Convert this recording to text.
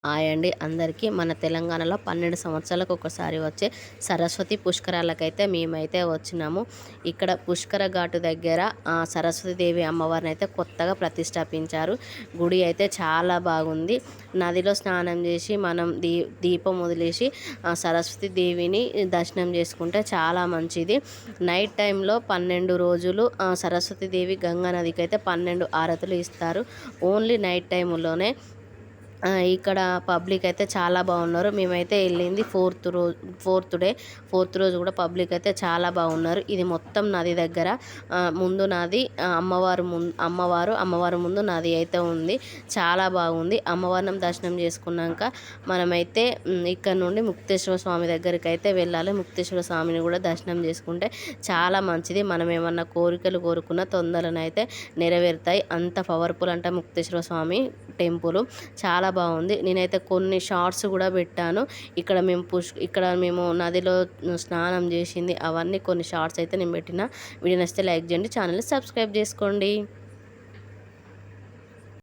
Hi అండి అందరికీ. మన తెలంగాణలో 12 సంవత్సరాలకు ఒకసారి వచ్చే సరస్వతి పుష్కరాలకైతే మేమైతే వచ్చినాము. ఇక్కడ పుష్కర ఘాటు దగ్గర సరస్వతీదేవి అమ్మవారిని అయితే కొత్తగా ప్రతిష్టాపించారు. గుడి అయితే చాలా బాగుంది. నదిలో స్నానం చేసి మనం దీపం వదిలేసి సరస్వతీదేవిని దర్శనం చేసుకుంటే చాలా మంచిది. నైట్ టైంలో 12 రోజులు సరస్వతీదేవి గంగా నదికి అయితే 12 ఆరతులు ఇస్తారు. ఓన్లీ నైట్ టైంలోనే. ఇక్కడ పబ్లిక్ అయితే చాలా బాగున్నారు. మేమైతే వెళ్ళింది ఫోర్త్ రోజు కూడా పబ్లిక్ అయితే చాలా బాగున్నారు. ఇది మొత్తం నది దగ్గర ముందు నది, అమ్మవారు ముందు నది అయితే ఉంది. చాలా బాగుంది. అమ్మవారిని దర్శనం చేసుకున్నాక మనమైతే ఇక్కడ నుండి ముక్తేశ్వర స్వామి దగ్గరికి అయితే వెళ్ళాలి. ముక్తేశ్వర స్వామిని కూడా దర్శనం చేసుకుంటే చాలా మంచిది. మనం ఏమన్నా కోరికలు కోరుకున్న తొందరనైతే నెరవేరుతాయి. అంత పవర్ఫుల్ అంట ముక్తేశ్వర స్వామి టెంపుల్. చాలా బాగుంది. నేనైతే కొన్ని షార్ట్స్ కూడా పెట్టాను. ఇక్కడ మేము నదిలో స్నానం చేసింది అవన్నీ కొన్ని షార్ట్స్ అయితే నేను పెట్టిన. వీడియో నచ్చితే లైక్ చేయండి, ఛానల్ని సబ్స్క్రైబ్ చేసుకోండి.